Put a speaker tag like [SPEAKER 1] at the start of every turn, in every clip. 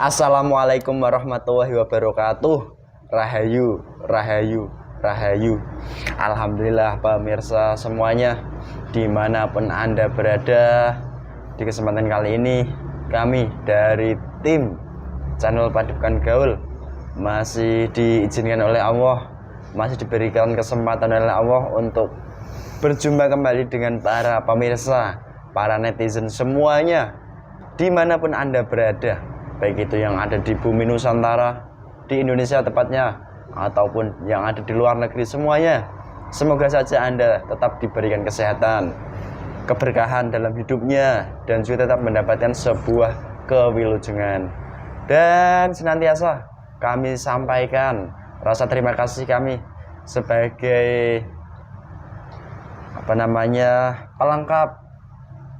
[SPEAKER 1] Assalamualaikum warahmatullahi wabarakatuh. Rahayu, rahayu, rahayu. Alhamdulillah pemirsa semuanya, dimanapun Anda berada. Di kesempatan kali ini kami dari tim channel Padukan Gaul masih diizinkan oleh Allah, masih diberikan kesempatan oleh Allah untuk berjumpa kembali dengan para pemirsa, para netizen semuanya, dimanapun Anda berada, baik itu yang ada di bumi Nusantara, di Indonesia tepatnya, ataupun yang ada di luar negeri semuanya. Semoga saja Anda tetap diberikan kesehatan, keberkahan dalam hidupnya, dan juga tetap mendapatkan sebuah kewilujengan. Dan senantiasa kami sampaikan rasa terima kasih kami sebagai pelengkap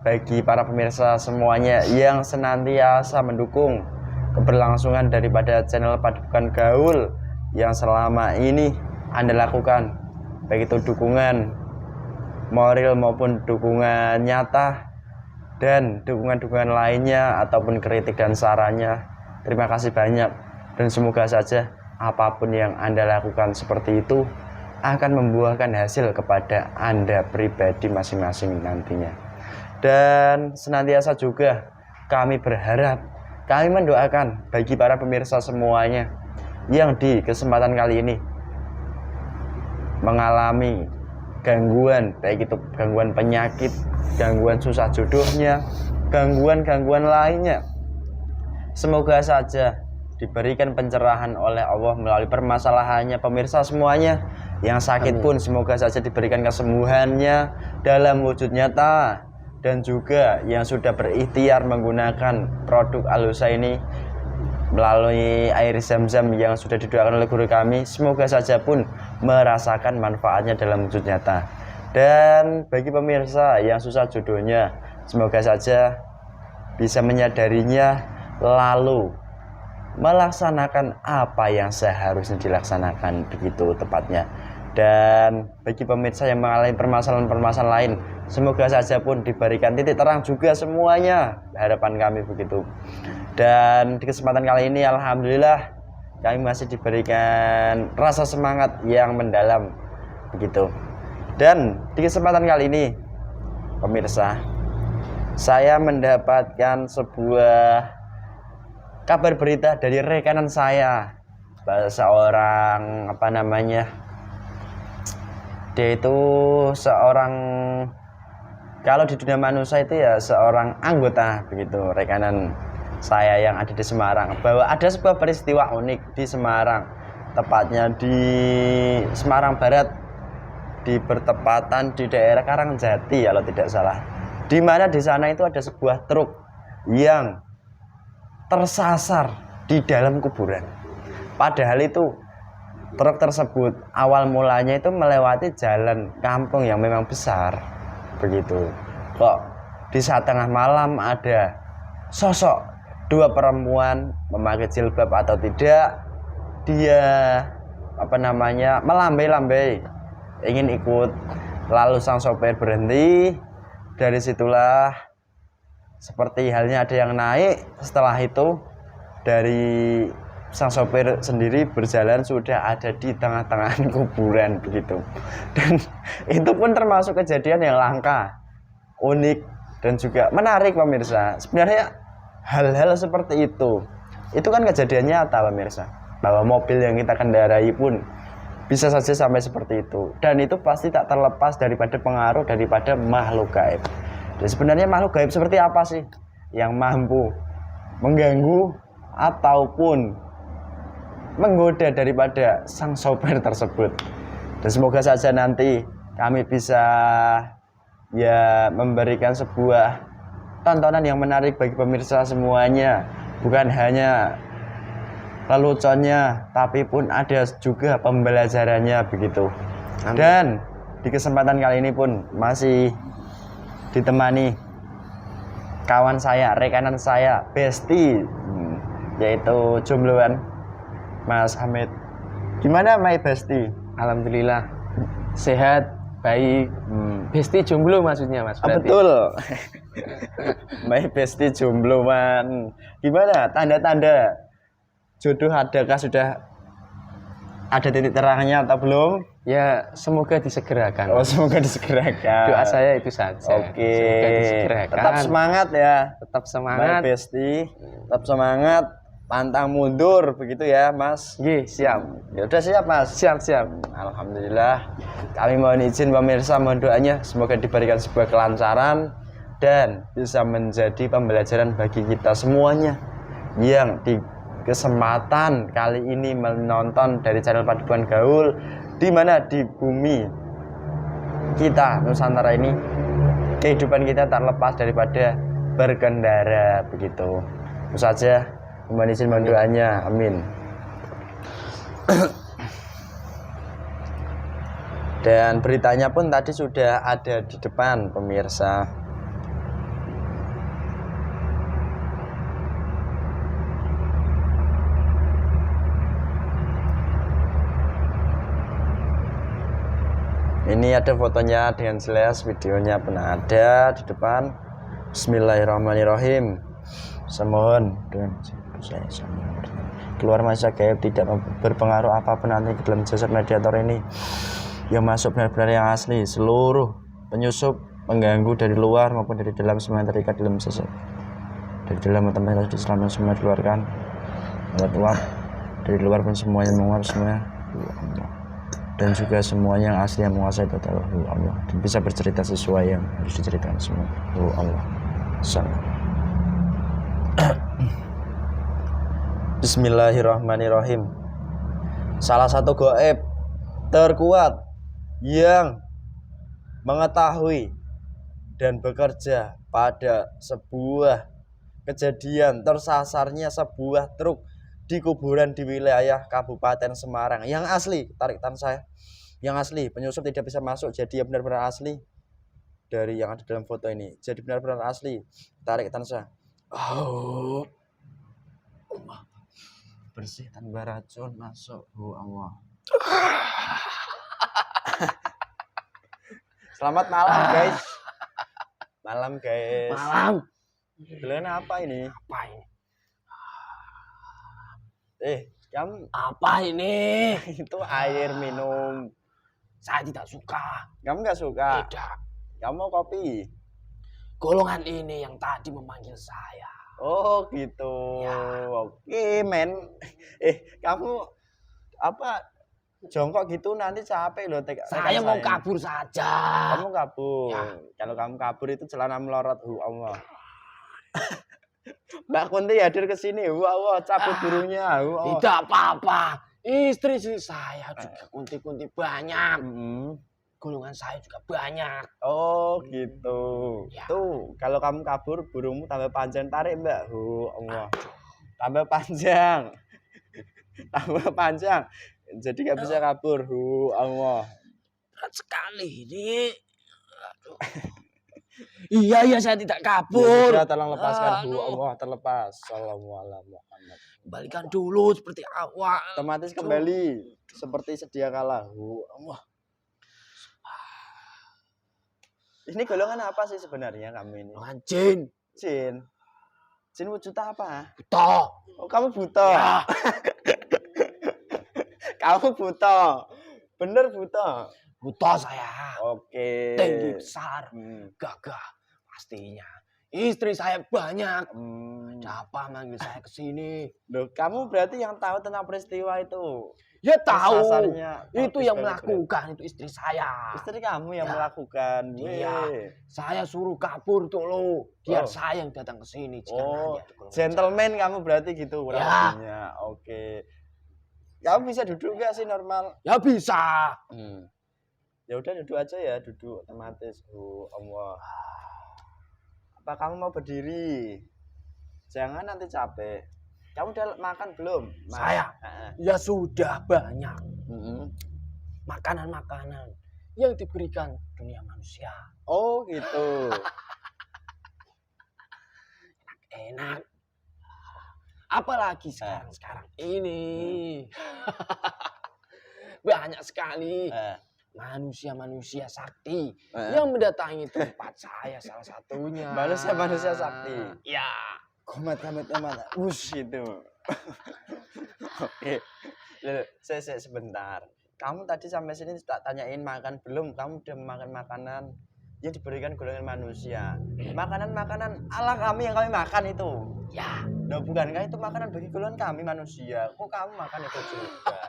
[SPEAKER 1] bagi para pemirsa semuanya yang senantiasa mendukung keberlangsungan daripada channel Padukan Gaul yang selama ini Anda lakukan, baik itu dukungan moral maupun dukungan nyata dan dukungan-dukungan lainnya ataupun kritik dan sarannya. Terima kasih banyak, dan semoga saja apapun yang Anda lakukan seperti itu akan membuahkan hasil kepada Anda pribadi masing-masing nantinya. Dan senantiasa juga kami berharap, kami mendoakan bagi para pemirsa semuanya yang di kesempatan kali ini mengalami gangguan, baik itu gangguan penyakit, gangguan susah jodohnya, gangguan-gangguan lainnya. Semoga saja diberikan pencerahan oleh Allah melalui permasalahannya pemirsa semuanya. Yang sakit pun semoga saja diberikan kesembuhannya dalam wujud nyata. Dan juga yang sudah berikhtiar menggunakan produk Alusa ini melalui air zam-zam yang sudah didoakan oleh guru kami, semoga saja pun merasakan manfaatnya dalam wujud nyata. Dan bagi pemirsa yang susah jodohnya, semoga saja bisa menyadarinya lalu melaksanakan apa yang seharusnya dilaksanakan, begitu tepatnya. Dan bagi pemirsa yang mengalami permasalahan-permasalahan lain, semoga saja pun diberikan titik terang juga semuanya, harapan kami begitu. Dan di kesempatan kali ini alhamdulillah kami masih diberikan rasa semangat yang mendalam begitu. Dan di kesempatan kali ini pemirsa, saya mendapatkan sebuah kabar berita dari rekanan saya, seorang dia itu seorang, kalau di dunia manusia itu ya seorang anggota begitu, rekanan saya yang ada di Semarang, bahwa ada sebuah peristiwa unik di Semarang, tepatnya di Semarang Barat, di bertepatan di daerah Karangjati kalau tidak salah, di mana di sana itu ada sebuah truk yang tersasar di dalam kuburan. Padahal itu truk tersebut awal mulanya itu melewati jalan kampung yang memang besar begitu. Kok di saat tengah malam ada sosok dua perempuan memakai jilbab atau tidak, dia melambai-lambai ingin ikut, lalu sang sopir berhenti. Dari situlah seperti halnya ada yang naik. Setelah itu dari sang sopir sendiri berjalan sudah ada di tengah-tengah kuburan begitu. Dan itu pun termasuk kejadian yang langka, unik, dan juga menarik pemirsa. Sebenarnya hal-hal seperti itu kan kejadian nyata pemirsa, bahwa mobil yang kita kendarai pun bisa saja sampai seperti itu. Dan itu pasti tak terlepas daripada pengaruh daripada makhluk gaib. Dan sebenarnya makhluk gaib seperti apa sih yang mampu mengganggu ataupun menggoda daripada sang sopir tersebut? Dan semoga saja nanti kami bisa memberikan sebuah tontonan yang menarik bagi pemirsa semuanya, bukan hanya leluconnya tapi pun ada juga pembelajarannya begitu. Amin. Dan di kesempatan kali ini pun masih ditemani kawan saya, rekanan saya, Besti, yaitu jombloan Mas Hamid. Gimana my Besti?
[SPEAKER 2] Alhamdulillah sehat, baik. Besti jomblo maksudnya Mas?
[SPEAKER 1] Betul. My bestie jomblo man. Gimana tanda-tanda jodoh adakah sudah ada titik terangnya atau belum?
[SPEAKER 2] Ya, semoga disegerakan.
[SPEAKER 1] Oh, semoga disegerakan.
[SPEAKER 2] Doa saya itu saja.
[SPEAKER 1] Oke.
[SPEAKER 2] Semoga disegerakan.
[SPEAKER 1] Tetap semangat ya.
[SPEAKER 2] Tetap
[SPEAKER 1] My
[SPEAKER 2] semangat.
[SPEAKER 1] bestie. Tetap semangat. Pantang mundur begitu ya, Mas.
[SPEAKER 2] Nggih, siap.
[SPEAKER 1] Ya udah siap, Mas.
[SPEAKER 2] Siap.
[SPEAKER 1] Alhamdulillah. Kami mohon izin pemirsa, mohon doanya semoga diberikan sebuah kelancaran dan bisa menjadi pembelajaran bagi kita semuanya yang di kesempatan kali ini menonton dari channel Paduan Gaul, di mana di bumi kita Nusantara ini kehidupan kita tak lepas daripada berkendara begitu. Itu saja. Mohon izin mohon doanya. Amin. Dan beritanya pun tadi sudah ada di depan pemirsa. Ini ada fotonya dengan jelas, videonya pun ada di depan. Bismillahirrahmanirrahim. Semohon dengan saya keluar masa gaib tidak berpengaruh apapun nanti ke dalam jasad mediator ini. Yang masuk benar-benar yang asli, seluruh penyusup pengganggu dari luar maupun dari dalam semua yang terikat dalam jasad. Dari dalam tempat yang diselamatkan semua dikeluarkan. Uap dari luar pun semuanya menguap semua. Dan juga semuanya yang asli yang menguasai total Allah. Dan bisa bercerita sesuai yang harus diceritakan semua. Allah. Salam. Bismillahirrahmanirrahim. Salah satu gaib terkuat yang mengetahui dan bekerja pada sebuah kejadian tersasarnya sebuah truk di kuburan di wilayah Kabupaten Semarang yang asli. Tarik tangan saya. Yang asli, penyusup tidak bisa masuk, jadi yang benar-benar asli dari yang ada dalam foto ini. Jadi benar-benar asli. Tarik tangan saya. Oh, bersih tanpa racun masuk. Allah. Selamat malam guys. Malam guys.
[SPEAKER 2] Malam.
[SPEAKER 1] Kalian apa ini?
[SPEAKER 2] Apa ini?
[SPEAKER 1] Kamu
[SPEAKER 2] Apa ini?
[SPEAKER 1] itu air minum.
[SPEAKER 2] Saya tidak suka.
[SPEAKER 1] Kamu nggak suka?
[SPEAKER 2] Tidak.
[SPEAKER 1] Kamu mau kopi?
[SPEAKER 2] Golongan ini yang tadi memanggil saya.
[SPEAKER 1] Oh gitu.
[SPEAKER 2] Ya.
[SPEAKER 1] Oke men. Kamu apa jongkok gitu nanti capek loh.
[SPEAKER 2] Saya mau kabur saja.
[SPEAKER 1] Kamu kabur.
[SPEAKER 2] Ya.
[SPEAKER 1] Kalau kamu kabur itu celana melorot. Allah. Mbak Kunti hadir ke sini. Allah, cabut burungnya.
[SPEAKER 2] Tidak apa-apa. Istri saya juga kunti-kunti banyak. Golongan saya juga banyak.
[SPEAKER 1] Oh gitu.
[SPEAKER 2] Ya.
[SPEAKER 1] Tuh kalau kamu kabur burungmu tambah panjang, tarik Mbak. Allah. Tambah panjang. Tambah panjang. Jadi nggak bisa kabur. Allah.
[SPEAKER 2] Berat sekali ini. Iya saya tidak kabur.
[SPEAKER 1] Ya, tolong lepaskan. Allah terlepas. Assalamualaikum.
[SPEAKER 2] Kembalikan dulu seperti awal.
[SPEAKER 1] Otomatis kembali seperti sedia kala. Allah. Ini golongan apa sih sebenarnya kamu ini?
[SPEAKER 2] Jin.
[SPEAKER 1] Jin. Jin wujud apa?
[SPEAKER 2] Buta.
[SPEAKER 1] Oh, kamu buta.
[SPEAKER 2] Ya.
[SPEAKER 1] Kamu buta. Bener buta.
[SPEAKER 2] Buta saya.
[SPEAKER 1] Oke.
[SPEAKER 2] Tinggi besar. Gagah. Pastinya. Istri saya banyak. Ada apa manggil saya ke sini? Loh,
[SPEAKER 1] kamu berarti yang tahu tentang peristiwa itu?
[SPEAKER 2] Ya tahu.
[SPEAKER 1] Itu
[SPEAKER 2] yang melakukan itu istri saya.
[SPEAKER 1] Istri kamu yang melakukan.
[SPEAKER 2] Iya. Saya suruh kabur tuh lo. Biar saya yang datang ke sini.
[SPEAKER 1] Gentleman kamu berarti gitu
[SPEAKER 2] ya.
[SPEAKER 1] Oke. Kamu bisa duduk gak sih normal?
[SPEAKER 2] Ya bisa.
[SPEAKER 1] Ya udah duduk aja ya, duduk otomatis. Allah. Apa kamu mau berdiri? Jangan nanti capek. Kamu udah makan belum?
[SPEAKER 2] Saya? Ya sudah banyak. Makanan-makanan yang diberikan dunia manusia.
[SPEAKER 1] Oh gitu.
[SPEAKER 2] Enak. Apalagi sekarang ini. Banyak sekali. manusia-manusia sakti yang mendatangi tempat saya salah satunya.
[SPEAKER 1] Manusia-manusia sakti.
[SPEAKER 2] Ya.
[SPEAKER 1] Komat. Wush itu. Oke. Loh, saya sebentar. Kamu tadi sampai sini tak tanyain makan belum? Kamu udah makan makanan yang diberikan golongan manusia. Makanan-makanan ala kami yang kami makan itu.
[SPEAKER 2] Ya.
[SPEAKER 1] Nah, bukankah itu makanan bagi golongan kami manusia? Kok kamu makan itu juga?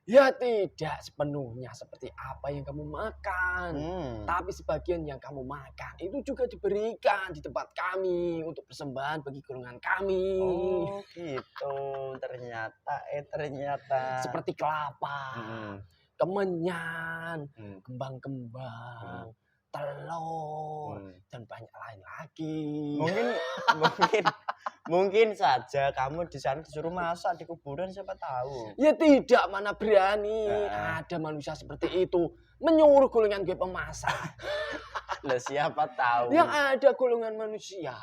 [SPEAKER 2] Ya tidak sepenuhnya seperti apa yang kamu makan. Tapi sebagian yang kamu makan itu juga diberikan di tempat kami untuk persembahan bagi golongan kami.
[SPEAKER 1] Oh gitu, ternyata.
[SPEAKER 2] Seperti kelapa, kemenyan, kembang-kembang, telur, dan banyak lain lagi.
[SPEAKER 1] Mungkin saja kamu di sana disuruh masak di kuburan, siapa tahu.
[SPEAKER 2] Ya tidak, mana berani ada manusia seperti itu menyuruh golongan gue pemasak.
[SPEAKER 1] Lah siapa tahu.
[SPEAKER 2] Yang ada golongan manusia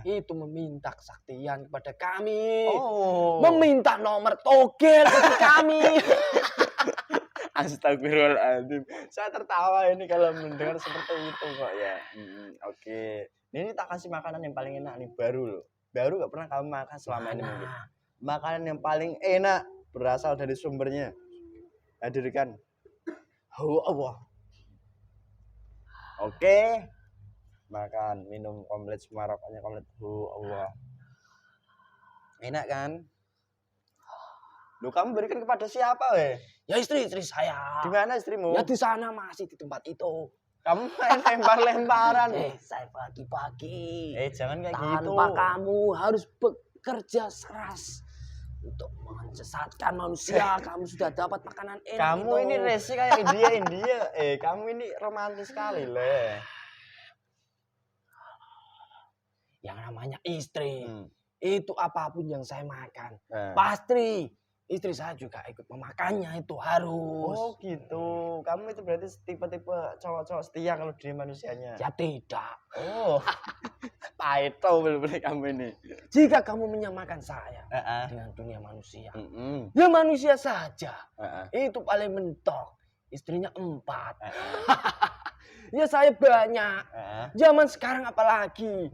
[SPEAKER 2] itu meminta kesaktian kepada kami. Meminta nomor togel bagi kami.
[SPEAKER 1] Astagfirullahaladzim. Saya tertawa ini kalau mendengar seperti itu kok ya. Oke. Ini tak kasih makanan yang paling enak nih, baru loh. Baru gak pernah kamu makan selama ini mungkin. Makanan yang paling enak berasal dari sumbernya. Hadirkan. Allah. Oke. Makan, minum komplit, semua rokoknya komplit. Allah. Enak kan? Loh, kamu berikan kepada siapa weh?
[SPEAKER 2] Ya istri saya.
[SPEAKER 1] Di mana istrimu?
[SPEAKER 2] Ya di sana, masih di tempat itu.
[SPEAKER 1] Kamu main lempar-lemparan.
[SPEAKER 2] Saya pagi-pagi.
[SPEAKER 1] Jangan kayak gitu.
[SPEAKER 2] Tanpa kamu harus bekerja keras untuk menyesatkan manusia. Kamu sudah dapat makanan enak.
[SPEAKER 1] Kamu ini resi kayak India. Kamu ini romantis sekali leh.
[SPEAKER 2] Yang namanya istri. Itu apapun yang saya makan. Pasti istri saya juga ikut memakannya, itu harus.
[SPEAKER 1] Oh gitu. Kamu itu berarti tipe-tipe cowok-cowok setia kalau dia manusianya.
[SPEAKER 2] Ya tidak.
[SPEAKER 1] Oh. Paito bener-bener kamu ini.
[SPEAKER 2] Jika kamu menyamakan saya dengan dunia manusia. Ya manusia saja. Itu paling mentok. Istrinya 4. Ya saya banyak. Zaman sekarang apalagi.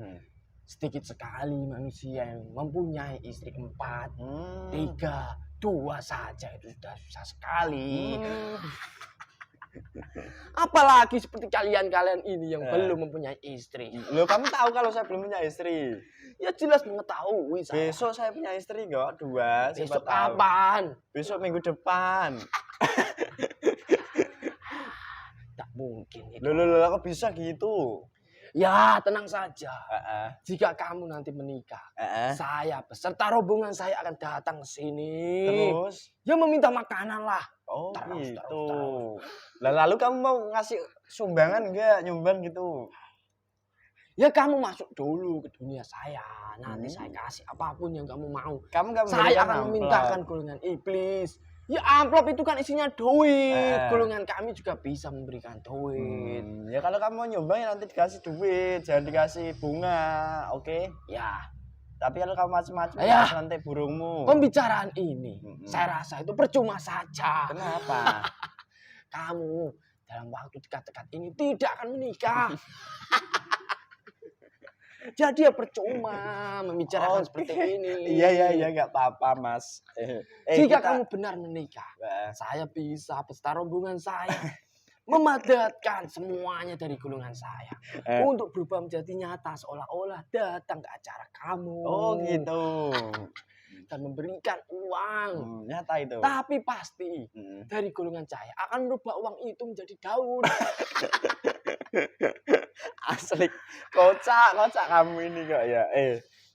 [SPEAKER 2] Sedikit sekali manusia yang mempunyai istri 4, 3, 2 saja itu sudah susah sekali. Apalagi seperti kalian ini yang belum mempunyai istri.
[SPEAKER 1] Loh, kamu tahu kalau saya belum punya istri?
[SPEAKER 2] Ya jelas mengetahui saya.
[SPEAKER 1] Besok saya punya istri kok, 2.
[SPEAKER 2] Besok kapan?
[SPEAKER 1] Besok minggu depan.
[SPEAKER 2] Tak mungkin itu.
[SPEAKER 1] Loh, kok bisa gitu?
[SPEAKER 2] Ya tenang saja. Jika kamu nanti menikah, saya beserta rombongan saya akan datang ke sini.
[SPEAKER 1] Terus?
[SPEAKER 2] Ya meminta makanan lah.
[SPEAKER 1] Oh gitu. Lalu kamu mau ngasih sumbangan enggak? Nyumbang gitu?
[SPEAKER 2] Ya kamu masuk dulu ke dunia saya. Nanti saya kasih apapun yang kamu mau.
[SPEAKER 1] Saya
[SPEAKER 2] akan memintakan golongan iblis. Ya amplop itu kan isinya duit. Golongan kami juga bisa memberikan duit.
[SPEAKER 1] Ya kalau kamu mau nyumbang ya nanti dikasih duit, jangan dikasih bunga, oke?
[SPEAKER 2] Ya.
[SPEAKER 1] Tapi kalau kamu macam-macam nanti burungmu.
[SPEAKER 2] Pembicaraan ini saya rasa itu percuma saja.
[SPEAKER 1] Kenapa?
[SPEAKER 2] Kamu dalam waktu dekat-dekat ini tidak akan menikah. Jadi ya percuma membicarakan seperti ini.
[SPEAKER 1] Iya, nggak apa-apa, Mas.
[SPEAKER 2] Jika kamu benar menikah, saya bisa beserta rombongan saya memadatkan semuanya dari golongan saya untuk berubah menjadi nyata seolah-olah datang ke acara kamu.
[SPEAKER 1] Oh gitu.
[SPEAKER 2] Dan memberikan uang.
[SPEAKER 1] Nyata itu.
[SPEAKER 2] Tapi pasti dari golongan saya akan merubah uang itu menjadi daun.
[SPEAKER 1] Asli kocak kamu ini kok ya.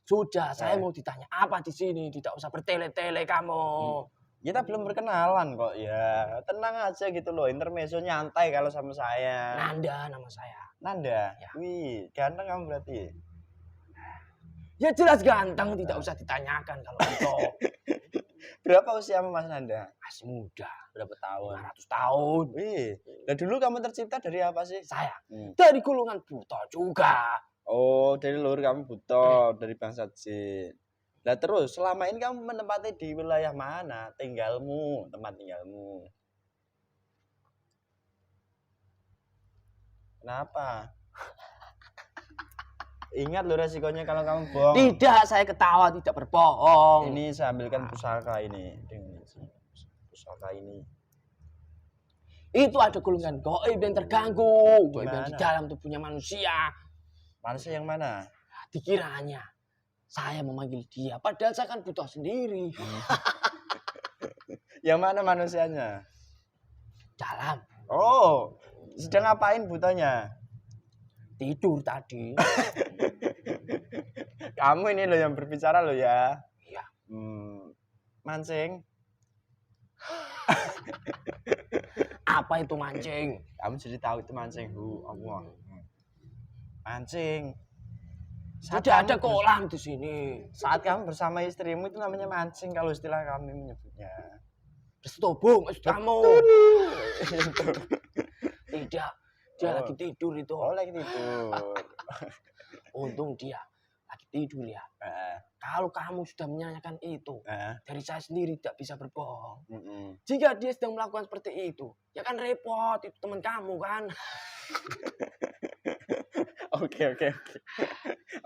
[SPEAKER 2] Sudah, saya mau ditanya apa di sini, tidak usah bertele-tele kamu.
[SPEAKER 1] Kita belum berkenalan kok ya. Tenang aja gitu loh, intermezzo nyantai kalau sama saya.
[SPEAKER 2] Nanda nama saya.
[SPEAKER 1] Nanda?
[SPEAKER 2] Ya.
[SPEAKER 1] Wih, ganteng kamu berarti.
[SPEAKER 2] Ya jelas ganteng, tidak usah ditanyakan kalau itu.
[SPEAKER 1] Berapa usiamu Mas Nanda?
[SPEAKER 2] Masih muda.
[SPEAKER 1] Berapa tahun?
[SPEAKER 2] 500 tahun.
[SPEAKER 1] Wih, nah dulu kamu tercipta dari apa sih?
[SPEAKER 2] Saya dari golongan buta juga.
[SPEAKER 1] Oh, dari luhur kamu buta, dari bangsa jin. Nah terus selama ini kamu menempati di wilayah mana? Tempat tinggalmu. Kenapa? Ingat loh resikonya kalau kamu bohong.
[SPEAKER 2] Tidak, saya ketawa tidak berbohong.
[SPEAKER 1] Ini saya ambilkan pusaka ini. Pusaka ini.
[SPEAKER 2] Itu ada golongan gaib yang terganggu. Gaib yang di
[SPEAKER 1] Gimana?
[SPEAKER 2] dalam tubuhnya manusia.
[SPEAKER 1] Manusia yang mana?
[SPEAKER 2] Dikiranya saya memanggil dia, padahal saya kan butuh sendiri.
[SPEAKER 1] Yang mana manusianya?
[SPEAKER 2] Dalam
[SPEAKER 1] Oh, sedang ngapain butanya?
[SPEAKER 2] tidur tadi.
[SPEAKER 1] Kamu ini loh yang berbicara loh ya.
[SPEAKER 2] Iya.
[SPEAKER 1] Mancing.
[SPEAKER 2] Apa itu mancing?
[SPEAKER 1] Kamu jadi tahu itu mancing. Allah. Mancing.
[SPEAKER 2] Tidak ada kolam di sini.
[SPEAKER 1] Saat kamu bersama istrimu itu namanya mancing kalau istilah kami menyebutnya.
[SPEAKER 2] Bersetubung kamu. Tidak, dia lagi tidur itu.
[SPEAKER 1] Oh, lagi tidur.
[SPEAKER 2] Untung dia lagi tidur ya. Kalau kamu sudah menyanyikan itu, dari saya sendiri tidak bisa berbohong. Jika dia sedang melakukan seperti itu, ya kan repot, itu teman kamu kan.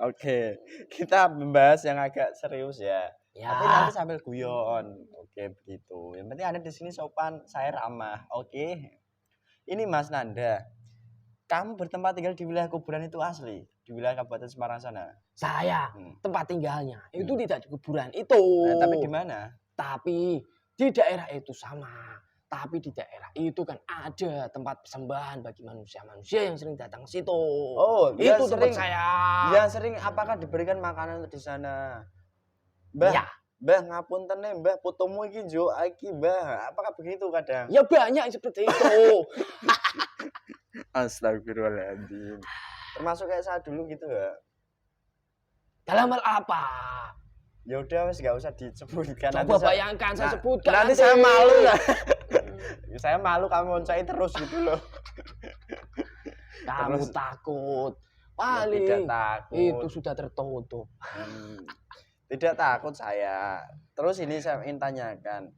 [SPEAKER 1] Oke. Kita membahas yang agak serius ya.
[SPEAKER 2] Ya.
[SPEAKER 1] Tapi nanti sambil guyon. Oke, begitu. Yang penting Anda di sini sopan, saya ramah. Oke. Ini Mas Nanda. Kamu bertempat tinggal di wilayah kuburan itu asli? Di wilayah Kabupaten Semarang sana?
[SPEAKER 2] Saya tempat tinggalnya itu tidak di kuburan itu.
[SPEAKER 1] Tapi di mana?
[SPEAKER 2] Tapi di daerah itu sama. Tapi di daerah itu kan ada tempat persembahan bagi manusia-manusia yang sering datang ke situ.
[SPEAKER 1] Oh,
[SPEAKER 2] itu tempat saya.
[SPEAKER 1] Ya sering. Apakah diberikan makanan di sana? Mbah,
[SPEAKER 2] Ya.
[SPEAKER 1] Mbah ngapunten nih, Mbah putumu iki njo iki, Mbah. Apakah begitu kadang?
[SPEAKER 2] Ya banyak yang seperti itu.
[SPEAKER 1] Astagfirullahaladzim. Termasuk kayak saya dulu gitu ya.
[SPEAKER 2] Dalam hal apa?
[SPEAKER 1] Ya udah wes gak usah disebutkan.
[SPEAKER 2] Coba bayangkan saya sebutkan.
[SPEAKER 1] Nanti saya malu lah. Saya malu kamu ngoncai terus gitu loh.
[SPEAKER 2] Kamu
[SPEAKER 1] Terus.
[SPEAKER 2] takut.
[SPEAKER 1] Ya,
[SPEAKER 2] Paling
[SPEAKER 1] tidak takut.
[SPEAKER 2] itu sudah tertutup.
[SPEAKER 1] Tidak takut saya. Terus ini saya ingin tanyakan.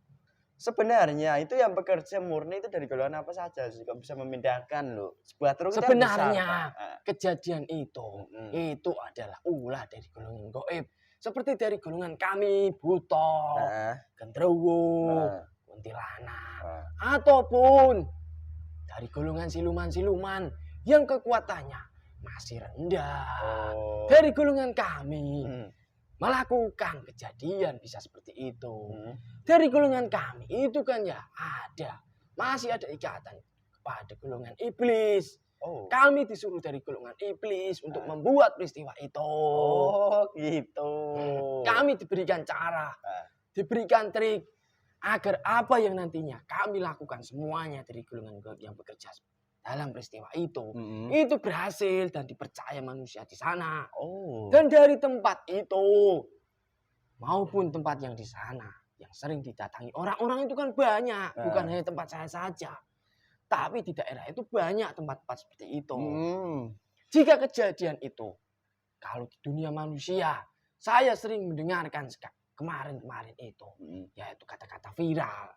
[SPEAKER 1] Sebenarnya itu yang bekerja murni itu dari golongan apa saja sih? Kok bisa memindahkan loh? Sebuah truk itu yang besar,
[SPEAKER 2] Sebenarnya
[SPEAKER 1] Pak.
[SPEAKER 2] kejadian itu adalah ulah dari golongan gaib. Seperti dari golongan kami, buto, genderuwo, kuntilanak, ataupun dari golongan siluman-siluman yang kekuatannya masih rendah. Dari golongan kami melakukan kejadian bisa seperti itu. Dari golongan kami itu kan ya masih ada ikatan kepada golongan iblis. Kami disuruh dari golongan iblis untuk membuat peristiwa itu.
[SPEAKER 1] Oh gitu.
[SPEAKER 2] Kami diberikan cara, diberikan trik agar apa yang nantinya kami lakukan semuanya dari golongan gaib yang bekerja dalam peristiwa itu berhasil dan dipercaya manusia di sana. Dan dari tempat itu maupun tempat yang di sana yang sering didatangi orang-orang itu kan banyak, bukan hanya tempat saya saja. Tapi di daerah itu banyak tempat-tempat seperti itu. Jika kejadian itu, kalau di dunia manusia, saya sering mendengarkan kemarin-kemarin itu, yaitu kata-kata viral.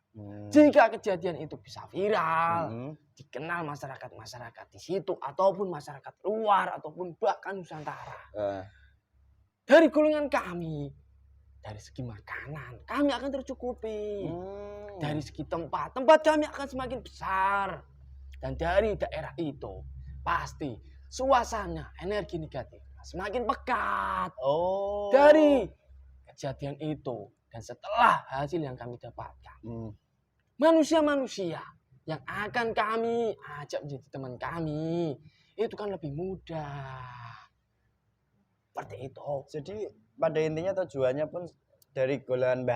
[SPEAKER 2] Jika kejadian itu bisa viral, dikenal masyarakat-masyarakat di situ, ataupun masyarakat luar, ataupun bahkan Nusantara. Dari golongan kami, dari segi makanan, kami akan tercukupi. Dari segi tempat kami akan semakin besar. Dan dari daerah itu, pasti suasana energi negatif semakin pekat. Dari kejadian itu, dan setelah hasil yang kami dapatkan, manusia-manusia yang akan kami ajak menjadi teman kami, itu kan lebih mudah. Seperti itu.
[SPEAKER 1] Jadi pada intinya tujuannya pun dari golongan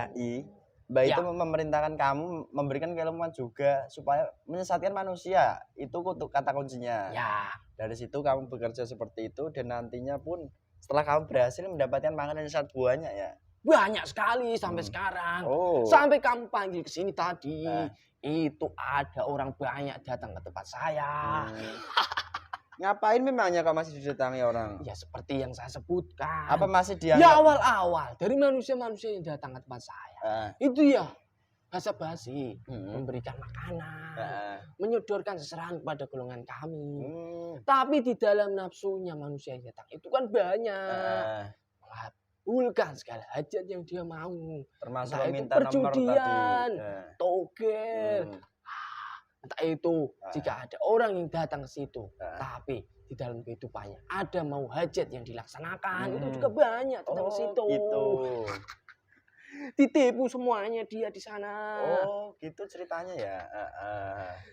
[SPEAKER 1] Mbah itu memerintahkan kamu memberikan keilmuan juga supaya menyesatkan manusia. Itu kata kuncinya.
[SPEAKER 2] Ya.
[SPEAKER 1] Dari situ kamu bekerja seperti itu dan nantinya pun setelah kamu berhasil mendapatkan makanan yang sangat banyak ya.
[SPEAKER 2] Banyak sekali sampai sekarang. Sampai kamu panggil ke sini tadi, itu ada orang banyak datang ke tempat saya.
[SPEAKER 1] Ngapain memangnya kau masih didatangi orang?
[SPEAKER 2] Ya seperti yang saya sebutkan.
[SPEAKER 1] Apa masih dia?
[SPEAKER 2] Ya awal-awal dari manusia-manusia yang datang ke tempat saya. Itu ya basa-basi, memberikan makanan, menyodorkan seserahan kepada golongan kami. Tapi di dalam nafsunya manusia yang datang itu kan banyak. Mengabulkan segala hajat yang dia mau.
[SPEAKER 1] Termasuk
[SPEAKER 2] Entah itu
[SPEAKER 1] meminta nomor
[SPEAKER 2] perjudian,
[SPEAKER 1] tadi.
[SPEAKER 2] togel. Entah itu jika ada orang yang datang ke situ, tapi di dalam kehidupannya ada mau hajat yang dilaksanakan, itu juga banyak tentang situ.
[SPEAKER 1] Gitu.
[SPEAKER 2] Ditipu semuanya dia di sana.
[SPEAKER 1] Oh, gitu ceritanya ya.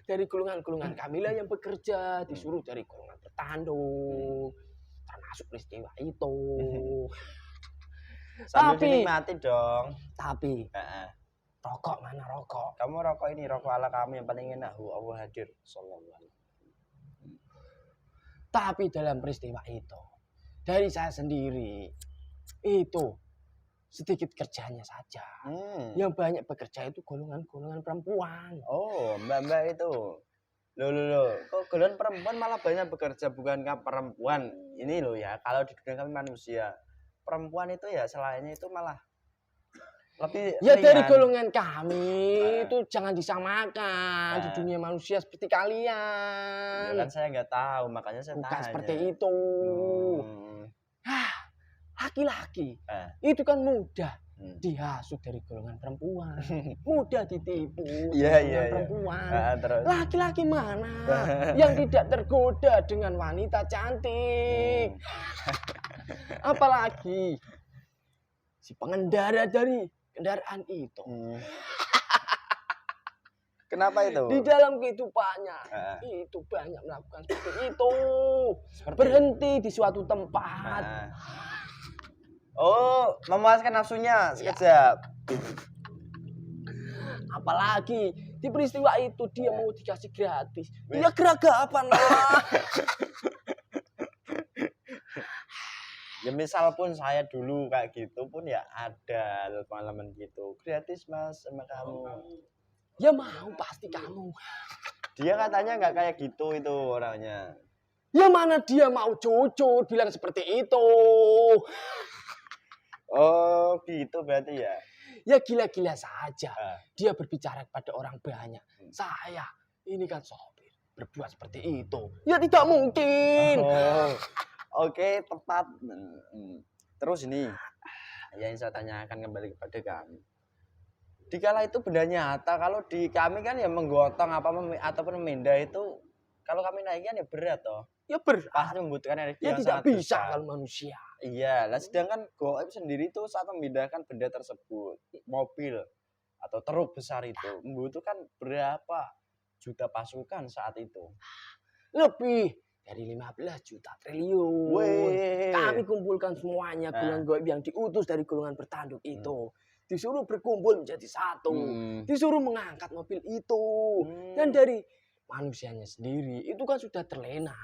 [SPEAKER 2] Dari golongan-golongan kamilah yang bekerja disuruh dari golongan bertanduk, termasuk peristiwa itu.
[SPEAKER 1] Sambil
[SPEAKER 2] Tapi
[SPEAKER 1] dinikmati dong.
[SPEAKER 2] Tapi rokok mana rokok?
[SPEAKER 1] Kamu rokok ini, rokok ala kamu yang paling enak. Allah hadir. Sallallahu alaihi wasallam.
[SPEAKER 2] Tapi dalam peristiwa itu, dari saya sendiri, itu sedikit kerjanya saja. Yang banyak bekerja itu golongan-golongan perempuan.
[SPEAKER 1] Oh, mbak-mbak itu. Loh. Kok golongan perempuan malah banyak bekerja, bukankah perempuan? Ini loh ya, kalau di dunia kami manusia, perempuan itu ya selainnya itu malah lebih
[SPEAKER 2] ya
[SPEAKER 1] ringan.
[SPEAKER 2] Dari golongan kami itu jangan disamakan di dunia manusia seperti kalian.
[SPEAKER 1] Ya kan saya nggak tahu, makanya saya
[SPEAKER 2] bukan
[SPEAKER 1] tanya.
[SPEAKER 2] Seperti itu. Laki-laki itu kan mudah dihasut dari golongan perempuan, mudah ditipu golongan perempuan. Laki-laki mana yang tidak tergoda dengan wanita cantik? Apalagi si pengendara dari kendaraan itu.
[SPEAKER 1] Kenapa itu?
[SPEAKER 2] Di dalam kehidupannya itu banyak melakukan seperti itu. Berhenti di suatu tempat.
[SPEAKER 1] Oh, memuaskan nafsunya sekejap.
[SPEAKER 2] Apalagi di peristiwa itu dia mau dikasih gratis. Ya geragapan lah.
[SPEAKER 1] Ya misal pun saya dulu kayak gitu pun ya ada pengalaman gitu. Gratis mas sama kamu.
[SPEAKER 2] Ya mau pasti kamu.
[SPEAKER 1] Dia katanya nggak kayak gitu itu orangnya.
[SPEAKER 2] Ya mana dia mau jujur bilang seperti itu.
[SPEAKER 1] Oh gitu berarti ya.
[SPEAKER 2] Ya gila-gila saja. Dia berbicara kepada orang banyak. Saya ini kan sopir berbuat seperti itu. Ya tidak mungkin.
[SPEAKER 1] Oke, tepat. Terus ini yang saya tanyakan kembali kepada kami. Dikala itu benda nyata, kalau di kami kan ya menggotong ataupun memindah itu, kalau kami naikkan ya berat toh.
[SPEAKER 2] Ya berat.
[SPEAKER 1] Pasti membutuhkan energi
[SPEAKER 2] ya
[SPEAKER 1] yang
[SPEAKER 2] tidak
[SPEAKER 1] sangat
[SPEAKER 2] bisa
[SPEAKER 1] besar.
[SPEAKER 2] kalau manusia.
[SPEAKER 1] Iya, lah sedangkan goib sendiri itu saat memindahkan benda tersebut, mobil atau truk besar itu membutuhkan berapa juta pasukan saat itu?
[SPEAKER 2] Lebih dari 15 juta triliun. Kami kumpulkan semuanya golongan goib yang diutus dari golongan bertanduk itu. Disuruh berkumpul menjadi satu. Disuruh mengangkat mobil itu. Dan dari manusianya sendiri itu kan sudah terlena.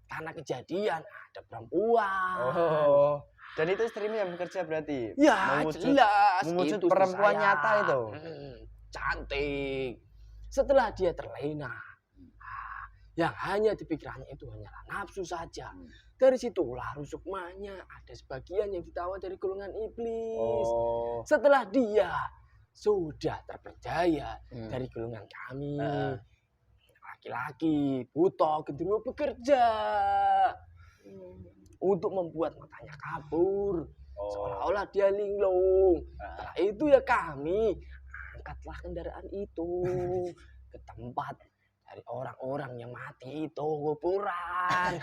[SPEAKER 2] Karena kejadian ada perempuan.
[SPEAKER 1] Dan itu istrimu yang bekerja berarti?
[SPEAKER 2] Ya jelas.
[SPEAKER 1] Mewujud perempuan nyata itu?
[SPEAKER 2] Cantik. Setelah dia terlena. Yang hanya di pikirannya itu hanyalah nafsu saja. Dari situlah rusukmanya ada sebagian yang ditawar dari golongan iblis. Setelah dia sudah terpercaya dari golongan kami, laki-laki butuh genderuwo bekerja untuk membuat matanya kabur, seolah-olah dia linglung. Setelah itu ya kami angkatlah kendaraan itu ke tempat dari orang-orang yang mati itu, kuburan.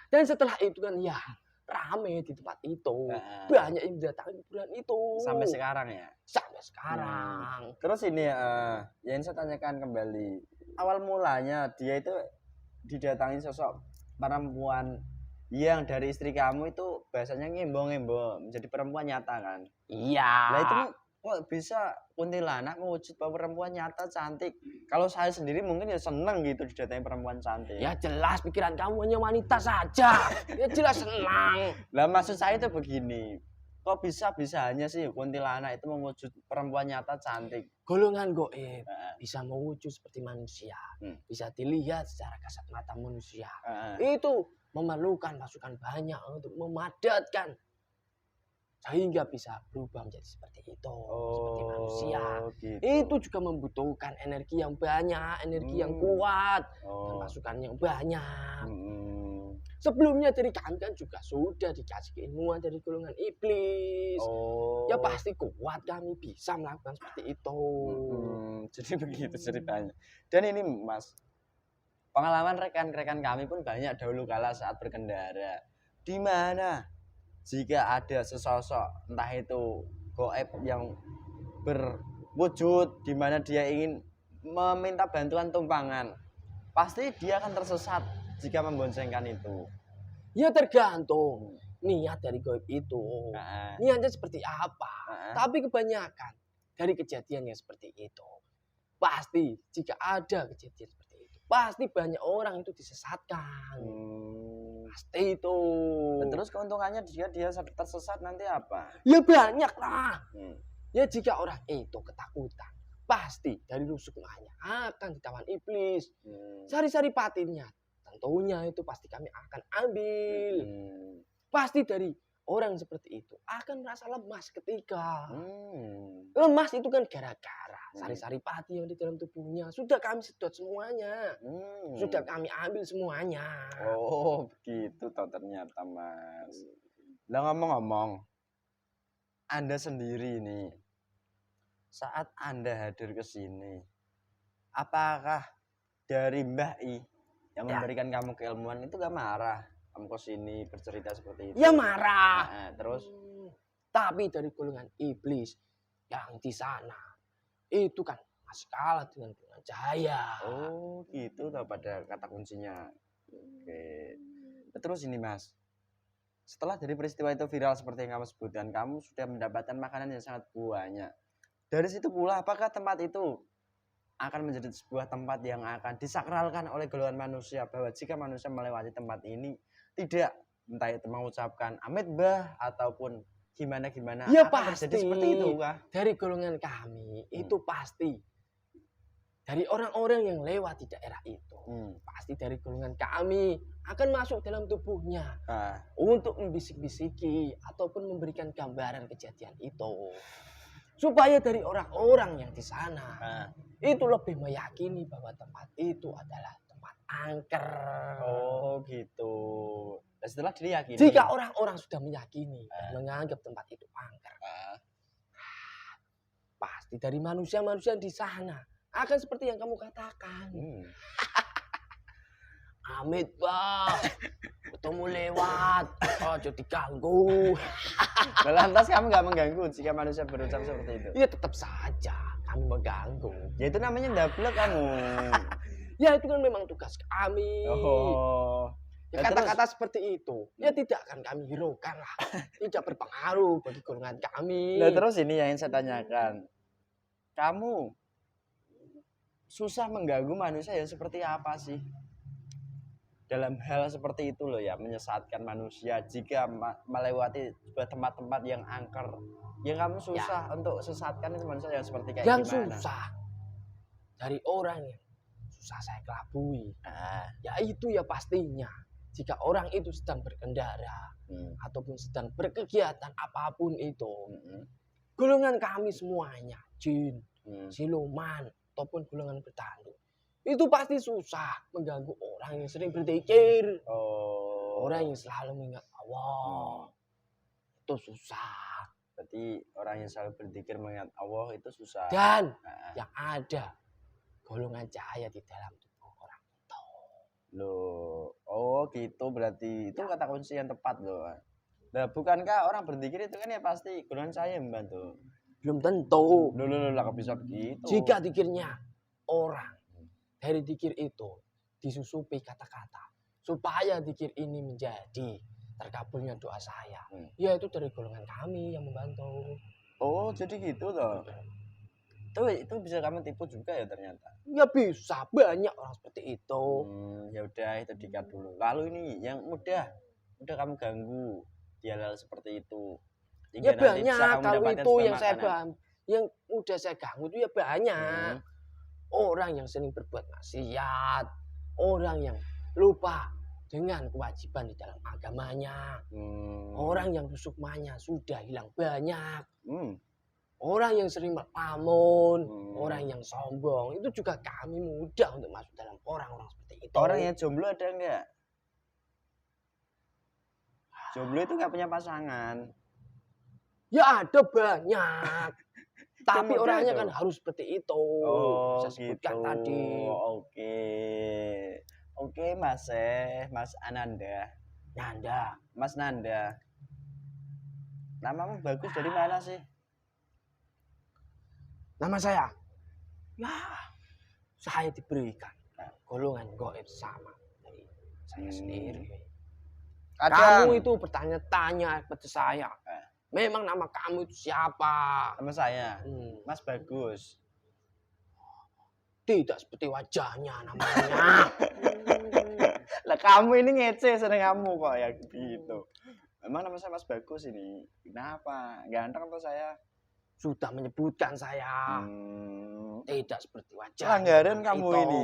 [SPEAKER 2] Dan setelah itu kan ya rame di tempat itu. Banyak yang datangi kuburan itu.
[SPEAKER 1] Sampai sekarang ya?
[SPEAKER 2] Sampai sekarang.
[SPEAKER 1] Terus ini yang saya tanyakan kembali. Awal mulanya dia itu didatangi sosok perempuan yang dari istri kamu itu bahasanya ngembong-ngembong menjadi perempuan nyata kan?
[SPEAKER 2] Iya.
[SPEAKER 1] Nah itu kok bisa kuntilanak mewujud perempuan nyata cantik? Kalau saya sendiri mungkin ya seneng gitu didatangi perempuan cantik.
[SPEAKER 2] Ya jelas pikiran kamu hanya wanita saja. Ya jelas senang.
[SPEAKER 1] Lah maksud saya itu begini. Kok bisa-bisanya sih kuntilanak itu mewujud perempuan nyata cantik?
[SPEAKER 2] Golongan goib bisa mewujud seperti manusia. Bisa dilihat secara kasat mata manusia. Itu memerlukan pasukan banyak untuk memadatkan sehingga bisa berubah menjadi seperti itu, seperti manusia.
[SPEAKER 1] Gitu.
[SPEAKER 2] Itu juga membutuhkan energi yang banyak, energi yang kuat, dan masukan yang banyak. Sebelumnya dari kami kan juga sudah dikasih keilmuan dari golongan iblis. Ya pasti kuat kami bisa melakukan seperti itu.
[SPEAKER 1] Jadi begitu ceritanya. Dan ini Mas, pengalaman rekan-rekan kami pun banyak dahulu kala saat berkendara. Di mana jika ada sesosok entah itu goib yang berwujud di mana dia ingin meminta bantuan tumpangan, pasti dia akan tersesat jika memboncengkan itu.
[SPEAKER 2] Ya tergantung niat dari goib itu. Niatnya seperti apa. Tapi kebanyakan dari kejadian yang seperti itu, pasti jika ada kejadian seperti itu, pasti banyak orang itu disesatkan. Pasti itu.
[SPEAKER 1] Dan terus keuntungannya jika dia tersesat nanti apa?
[SPEAKER 2] Ya banyak lah. Ya jika orang itu ketakutan, pasti dari rusuknya akan ditawan iblis. Sari-sari patinnya tentunya itu pasti kami akan ambil. Pasti dari orang seperti itu akan merasa lemas ketika. Lemas itu kan gara-gara sari-sari pati yang di dalam tubuhnya sudah kami sedot semuanya. Sudah kami ambil semuanya.
[SPEAKER 1] Oh begitu toh ternyata Mas. Lah ngomong-ngomong, Anda sendiri nih, saat Anda hadir ke sini, apakah dari Mbah I yang memberikan kamu keilmuan itu gak marah? Kamu ke sini bercerita seperti itu.
[SPEAKER 2] Ya marah.
[SPEAKER 1] Nah, terus
[SPEAKER 2] tapi dari golongan iblis yang di sana itu kan masih kalah dengan golongan cahaya.
[SPEAKER 1] Oh gitu toh pada kata kuncinya. Oke. Terus ini Mas, setelah dari peristiwa itu viral seperti yang kamu sebutkan, kamu sudah mendapatkan makanan yang sangat banyak. Dari situ pula apakah tempat itu akan menjadi sebuah tempat yang akan disakralkan oleh golongan manusia, bahwa jika manusia melewati tempat ini tidak entah itu mengucapkan amit bah ataupun gimana
[SPEAKER 2] ya
[SPEAKER 1] akan
[SPEAKER 2] pasti
[SPEAKER 1] terjadi seperti itu kah?
[SPEAKER 2] Dari golongan kami itu pasti dari orang-orang yang lewat di daerah itu pasti dari golongan kami akan masuk dalam tubuhnya untuk membisik-bisiki ataupun memberikan gambaran kejadian itu. Supaya dari orang-orang yang di sana itu lebih meyakini bahwa tempat itu adalah tempat angker.
[SPEAKER 1] Oh gitu. Dan setelah diyakini,
[SPEAKER 2] jika orang-orang sudah meyakini dan menganggap tempat itu angker, pasti dari manusia-manusia di sana akan seperti yang kamu katakan. Amit bah, ketemu lewat, jadi diganggu.
[SPEAKER 1] Lantas kamu nggak mengganggu jika manusia berucap seperti itu?
[SPEAKER 2] Ya tetap saja kami mengganggu.
[SPEAKER 1] Ya itu namanya ndablek kamu.
[SPEAKER 2] Ya itu kan memang tugas kami. Ya, kata-kata seperti itu ya tidak akan kami hiraukan lah. Tidak berpengaruh bagi golongan kami.
[SPEAKER 1] Nah terus ini yang saya tanyakan, kamu susah mengganggu manusia ya seperti apa sih? Dalam hal seperti itu loh ya, menyesatkan manusia jika melewati sebuah tempat-tempat yang angker, yang kamu susah untuk sesatkan itu manusia yang seperti kayak
[SPEAKER 2] yang
[SPEAKER 1] gimana?
[SPEAKER 2] Susah dari orang yang susah saya kelabui. Ya itu ya pastinya jika orang itu sedang berkendara ataupun sedang berkegiatan apapun itu, golongan kami semuanya jin, siluman ataupun golongan bertanduk itu pasti susah mengganggu orang yang sering berzikir, orang yang selalu mengingat Allah. Itu susah.
[SPEAKER 1] Berarti orang yang selalu berzikir mengingat Allah itu susah.
[SPEAKER 2] Dan yang ada golongan cahaya di dalam tubuh orang itu.
[SPEAKER 1] Loh, gitu berarti itu kata kunci yang tepat loh. Nah, bukankah orang berzikir itu kan ya pasti golongan cahaya yang membantu?
[SPEAKER 2] Belum tentu.
[SPEAKER 1] Loh, lah bisa begitu.
[SPEAKER 2] Jika zikirnya orang dari zikir itu disusupi kata-kata supaya zikir ini menjadi terkabulnya doa saya, ya itu dari golongan kami yang membantu.
[SPEAKER 1] Oh jadi gitu loh. Itu bisa kamu tipu juga ya ternyata?
[SPEAKER 2] Ya bisa, banyak orang seperti itu.
[SPEAKER 1] Ya udah itu dikat dulu. Lalu ini yang mudah kamu ganggu di hal seperti itu.
[SPEAKER 2] Ya banyak kalau itu yang udah saya ganggu itu ya banyak. Orang yang sering berbuat maksiat, orang yang lupa dengan kewajiban di dalam agamanya.
[SPEAKER 1] Hmm.
[SPEAKER 2] Orang yang sukmanya sudah hilang banyak.
[SPEAKER 1] Hmm.
[SPEAKER 2] Orang yang sering melamun,
[SPEAKER 1] Hmm.
[SPEAKER 2] orang yang sombong, itu juga kami mudah untuk masuk dalam orang-orang seperti itu.
[SPEAKER 1] Orang yang jomblo ada enggak? Jomblo itu nggak punya pasangan.
[SPEAKER 2] Ya ada banyak. Tapi
[SPEAKER 1] Cuma
[SPEAKER 2] orangnya
[SPEAKER 1] itu.
[SPEAKER 2] kan harus seperti itu.
[SPEAKER 1] Oh,
[SPEAKER 2] Saya sebutkan
[SPEAKER 1] gitu.
[SPEAKER 2] tadi.
[SPEAKER 1] Oke. Oke, Mas Ananda.
[SPEAKER 2] Nanda.
[SPEAKER 1] Mas Nanda. Namamu bagus dari mana sih?
[SPEAKER 2] Nama saya. Ya, saya diberikan golongan gaib sama dari saya sendiri.
[SPEAKER 1] Kadang.
[SPEAKER 2] Kamu itu bertanya-tanya kepada saya. Memang nama kamu itu siapa?
[SPEAKER 1] Nama saya,
[SPEAKER 2] Hmm.
[SPEAKER 1] Mas Bagus.
[SPEAKER 2] Tidak seperti wajahnya namanya.
[SPEAKER 1] Lah kamu ini ngece seneng kamu kok ya gitu. Memang nama saya Mas Bagus ini. Kenapa? Ganteng apa saya?
[SPEAKER 2] Sudah menyebutkan saya. Tidak seperti wajah.
[SPEAKER 1] Pelanggaran kamu
[SPEAKER 2] itu.
[SPEAKER 1] ini.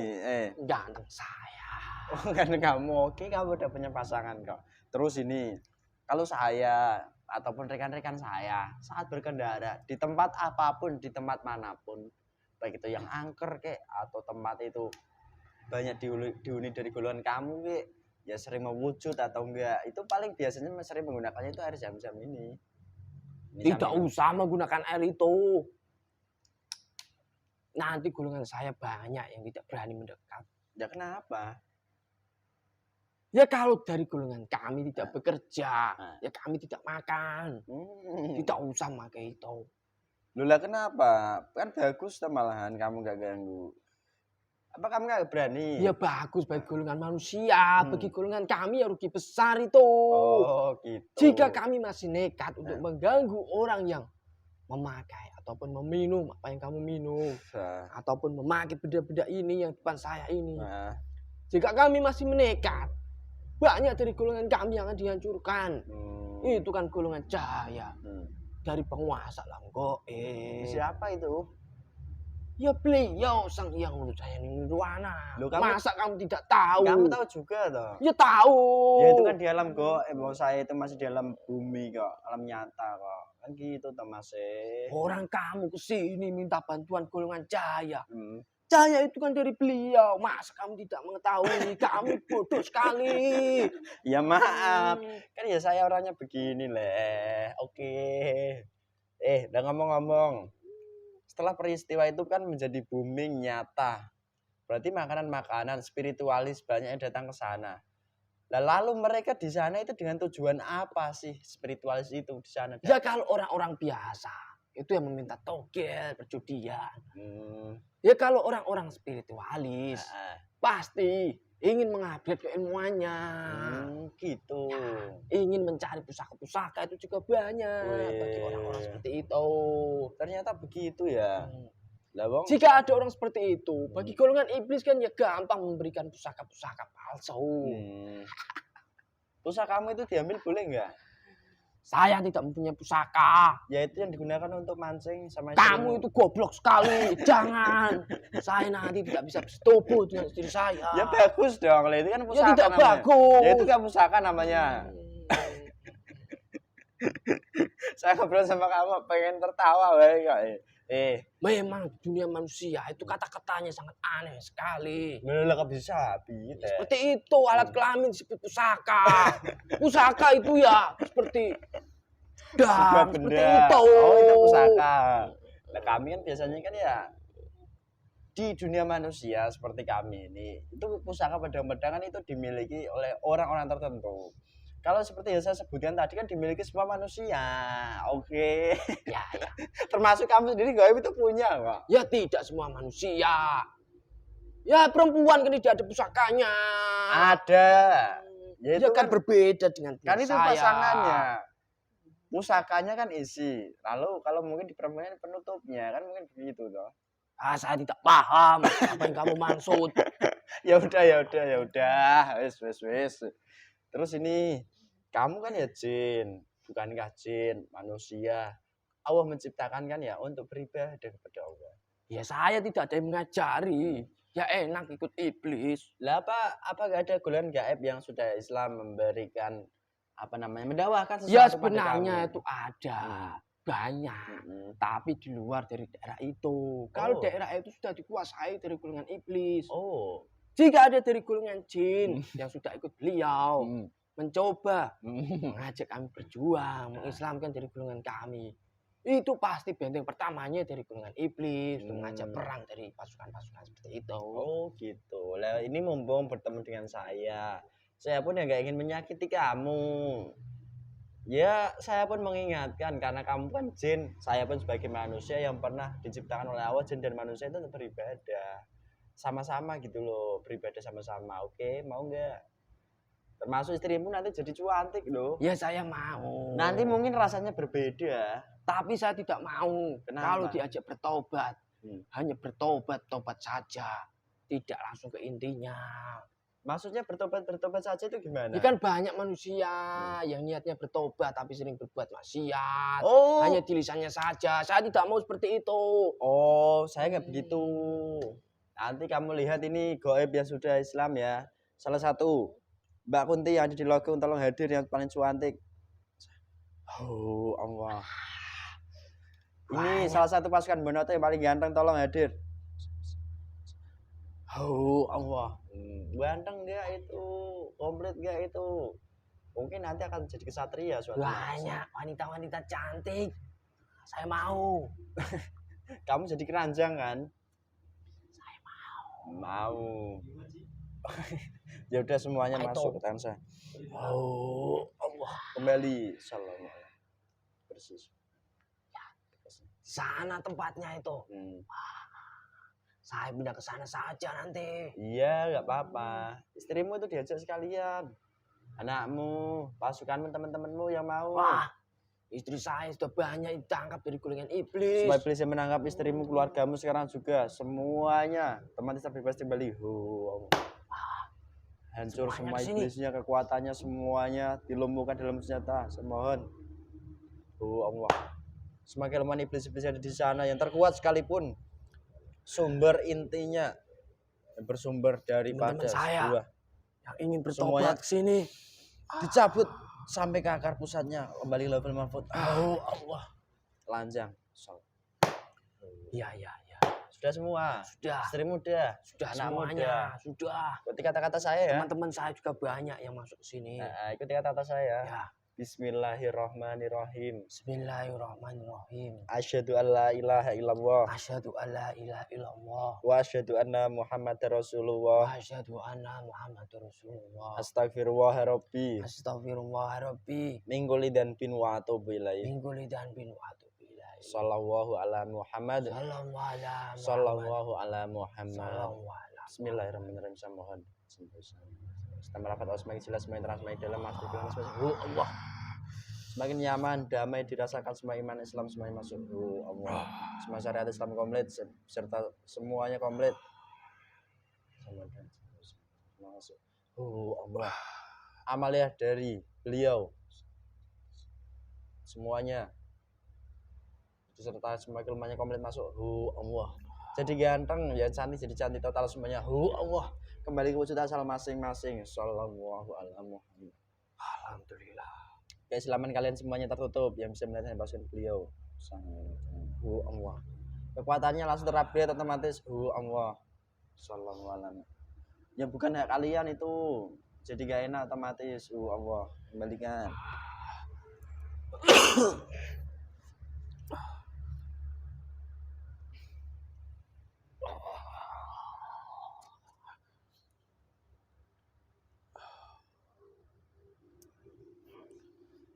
[SPEAKER 2] Ganteng saya.
[SPEAKER 1] Oh, ganteng kamu. Oke, kamu udah punya pasangan kok. Terus ini, kalau saya ataupun rekan-rekan saya saat berkendara di tempat apapun, di tempat manapun, baik itu yang angker kek atau tempat itu banyak dihuni dari golongan kamu kek, ya sering mewujud atau enggak, itu paling biasanya sering menggunakannya itu air zam-zam ini.
[SPEAKER 2] Tidak usah menggunakan air itu. Nanti golongan saya banyak yang tidak berani mendekat.
[SPEAKER 1] Ya kenapa?
[SPEAKER 2] Ya kalau dari golongan kami tidak bekerja, ya kami tidak makan. Tidak usah pakai itu.
[SPEAKER 1] Lola kenapa? Kan bagus malahan kamu gak ganggu. Apa kamu gak berani?
[SPEAKER 2] Ya bagus bagi golongan manusia, bagi golongan kami ya rugi besar itu.
[SPEAKER 1] Oh gitu.
[SPEAKER 2] Jika kami masih nekat untuk mengganggu orang yang memakai ataupun meminum apa yang kamu minum, ataupun memakai benda-benda ini yang depan saya ini. Jika kami masih menekat, banyak dari golongan kami yang akan dihancurkan. Itu kan golongan cahaya dari penguasa alam gaib.
[SPEAKER 1] Siapa itu?
[SPEAKER 2] Ya beliau sang yang menurut saya nirwana. Masa kamu tidak tahu?
[SPEAKER 1] Kamu tahu juga toh?
[SPEAKER 2] Ya tahu.
[SPEAKER 1] Ya itu kan di alam gaib. Saya itu masih di alam bumi kok, alam nyata kok. Kan gitu toh Mas.
[SPEAKER 2] Orang kamu kesini minta bantuan golongan cahaya. Cahaya itu kan dari beliau. Masa kamu tidak mengetahui? Kamu bodoh sekali.
[SPEAKER 1] Ya maaf. Kan ya saya orangnya begini leh. Oke. Udah ngomong-ngomong. Setelah peristiwa itu kan menjadi booming nyata. Berarti makanan-makanan spiritualis banyak yang datang ke sana. Lalu mereka di sana itu dengan tujuan apa sih spiritualis itu di sana?
[SPEAKER 2] Ya kalau orang-orang biasa itu yang meminta togel, perjudian. Ya kalau orang-orang spiritualis pasti ingin mengupgrade keilmuannya.
[SPEAKER 1] Gitu.
[SPEAKER 2] Ya, ingin mencari pusaka-pusaka itu juga banyak bagi orang-orang seperti itu.
[SPEAKER 1] Ternyata begitu ya.
[SPEAKER 2] Jika ada orang seperti itu, bagi golongan iblis kan ya gampang memberikan pusaka-pusaka palsu.
[SPEAKER 1] Pusakamu itu diambil boleh nggak?
[SPEAKER 2] Saya tidak mempunyai pusaka.
[SPEAKER 1] Ya itu yang digunakan untuk mancing sama
[SPEAKER 2] kamu itu goblok sekali. Jangan. Saya nanti tidak bisa bersetubuh dengan istri saya.
[SPEAKER 1] Ya bagus dong. Itu kan pusaka.
[SPEAKER 2] Ya tidak
[SPEAKER 1] namanya.
[SPEAKER 2] bagus.
[SPEAKER 1] Ya itu kan pusaka namanya. Saya ngobrol sama kamu pengen tertawa kok.
[SPEAKER 2] Memang dunia manusia itu kata-katanya sangat aneh sekali.
[SPEAKER 1] Lah kok bisa?
[SPEAKER 2] Seperti itu alat kelamin disebut pusaka. Pusaka itu ya seperti
[SPEAKER 1] sebuah benda.
[SPEAKER 2] Seperti itu.
[SPEAKER 1] Oh itu pusaka. Nah kami kan biasanya kan ya di dunia manusia seperti kami ini itu pusaka pedang-pedangan itu dimiliki oleh orang-orang tertentu. Kalau seperti yang saya sebutkan tadi kan dimiliki semua manusia. Oke.
[SPEAKER 2] Ya.
[SPEAKER 1] Termasuk kamu sendiri gaib itu punya kok.
[SPEAKER 2] Ya tidak semua manusia. Ya perempuan kan tidak ada pusakanya.
[SPEAKER 1] Ada. Ya itu
[SPEAKER 2] kan berbeda dengan
[SPEAKER 1] kan itu
[SPEAKER 2] saya.
[SPEAKER 1] pasangannya. Pusakanya kan isi. Lalu kalau mungkin di perempuan penutupnya kan mungkin begitu toh.
[SPEAKER 2] Saya tidak paham apa yang kamu maksud.
[SPEAKER 1] Ya udah. Wes. Terus ini kamu kan ya jin, bukankah jin, manusia. Allah menciptakan kan ya untuk beribadah kepada Allah.
[SPEAKER 2] Ya saya tidak ada yang mengajari. Ya enak ikut iblis.
[SPEAKER 1] Lah apa gak ada golongan gaib yang sudah Islam memberikan apa namanya mendakwahkan
[SPEAKER 2] Ya
[SPEAKER 1] sesuatu pada
[SPEAKER 2] sebenarnya
[SPEAKER 1] kamu?
[SPEAKER 2] itu ada. Banyak.
[SPEAKER 1] Mm-mm.
[SPEAKER 2] Tapi di luar dari daerah itu. Kalau
[SPEAKER 1] Oh.
[SPEAKER 2] daerah itu sudah dikuasai dari golongan iblis.
[SPEAKER 1] Oh.
[SPEAKER 2] Jika ada dari golongan jin yang sudah ikut beliau
[SPEAKER 1] Mm.
[SPEAKER 2] mencoba
[SPEAKER 1] Mm.
[SPEAKER 2] mengajak kami berjuang, mengislamkan dari golongan kami, itu pasti benteng pertamanya dari golongan iblis untuk mengajak perang dari pasukan-pasukan seperti itu.
[SPEAKER 1] Oh gitu. Lah ini mumpung bertemu dengan saya pun ya nggak ingin menyakiti kamu. Ya saya pun mengingatkan karena kamu kan jin, saya pun sebagai manusia yang pernah diciptakan oleh Allah, jin dan manusia itu untuk beribadah. Sama-sama gitu loh, beribadah sama-sama. Oke, mau nggak? Termasuk istrimu nanti jadi cuantik loh.
[SPEAKER 2] Ya saya mau.
[SPEAKER 1] Nanti mungkin rasanya berbeda.
[SPEAKER 2] Tapi saya tidak mau.
[SPEAKER 1] Kenapa?
[SPEAKER 2] Kalau diajak bertobat, hanya tobat saja, tidak langsung ke intinya.
[SPEAKER 1] Maksudnya bertobat saja itu gimana?
[SPEAKER 2] Ini kan banyak manusia yang niatnya bertobat tapi sering berbuat maksiat.
[SPEAKER 1] Oh.
[SPEAKER 2] Hanya di lisannya saja. Saya tidak mau seperti itu.
[SPEAKER 1] Oh, saya nggak begitu. Nanti kamu lihat ini goib yang sudah Islam ya. Salah satu Mbak Kunti yang ada di logo tolong hadir yang paling cuantik. Oh Allah. Ini salah satu pasukan Bonoto yang paling ganteng tolong hadir. Oh Allah. Ganteng gak itu? Komplit gak itu? Mungkin nanti akan jadi kesatria suatu
[SPEAKER 2] Banyak wanita-wanita cantik. Saya mau.
[SPEAKER 1] Kamu jadi keranjang kan?
[SPEAKER 2] Saya mau.
[SPEAKER 1] Mau. Ya udah semuanya masuk ke tangan saya. Oh Allah. Kembali salam. Persis.
[SPEAKER 2] Sana tempatnya itu. Saya pindah ke sana saja nanti.
[SPEAKER 1] Iya, nggak apa-apa. Istrimu itu diajak sekalian. Anakmu, pasukanmu, teman-temanmu yang mau.
[SPEAKER 2] Wah, istri saya sudah banyak ditangkap dari golongan iblis.
[SPEAKER 1] Supaya iblis yang menangkap istrimu, keluargamu sekarang juga. Semuanya. Teman terbebas kembali. Hancur semua iblisnya, kekuatannya semuanya dilumpuhkan dalam senjata. Semohon. Allah. Semakin lemah iblis-iblis ada di sana yang terkuat sekalipun. Sumber intinya yang bersumber daripada
[SPEAKER 2] saya yang ingin bertobat ke sini
[SPEAKER 1] dicabut sampai ke akar pusatnya, kembali level mahfud. Oh Allah, lanjang.
[SPEAKER 2] Iya.
[SPEAKER 1] Sudah semua.
[SPEAKER 2] Sudah.
[SPEAKER 1] Istri muda.
[SPEAKER 2] Sudah
[SPEAKER 1] anak
[SPEAKER 2] semuanya.
[SPEAKER 1] Muda.
[SPEAKER 2] Sudah.
[SPEAKER 1] Ikuti kata-kata saya ya.
[SPEAKER 2] Teman-teman saya juga banyak yang masuk ke sini.
[SPEAKER 1] Ikuti kata-kata saya.
[SPEAKER 2] Ya.
[SPEAKER 1] Bismillahirrahmanirrahim.
[SPEAKER 2] Bismillahirrahmanirrahim.
[SPEAKER 1] Asyhadu an la ilaha illallah.
[SPEAKER 2] Asyhadu an la ilaha illallah.
[SPEAKER 1] Wa asyhadu anna Muhammadar Rasulullah.
[SPEAKER 2] Wa asyhadu anna Muhammadar Rasulullah.
[SPEAKER 1] Astagfirullah rabbi.
[SPEAKER 2] Astagfirullah rabbi.
[SPEAKER 1] Min kulli dhanbin wa atubu ilaih.
[SPEAKER 2] Min kulli dhanbin wa atubu ilaih.
[SPEAKER 1] Sallallahu ala Muhammad.
[SPEAKER 2] Sallallahu
[SPEAKER 1] ala Muhammad. Bismillahirrahmanirrahim. Samohon. Setelah lafaz semakin jelas, semakin terang, semakin dalam, masuk Allah. Semakin nyaman, damai dirasakan, semua iman Islam semakin masuk. Allah. Semua syariat Islam komplit serta semuanya komplit. Masuk. Allah. Amaliah dari beliau semuanya serta semua kelemahannya komplit masuk. Allah. Jadi ganteng, ya cantik, jadi cantik total semuanya. Allah. Kembali ke wujud asal masing-masing. Sallallahu alaihi Muhammad.
[SPEAKER 2] Alhamdulillah.
[SPEAKER 1] Keislaman kalian semuanya tertutup yang bisa melihat pasukan beliau. Allah. Kekuatannya langsung terupgrade otomatis. Allah. Sallallahu alaihi. Ya bukan hak kalian itu. Jadi gak enak otomatis. Allah. Kembalikan.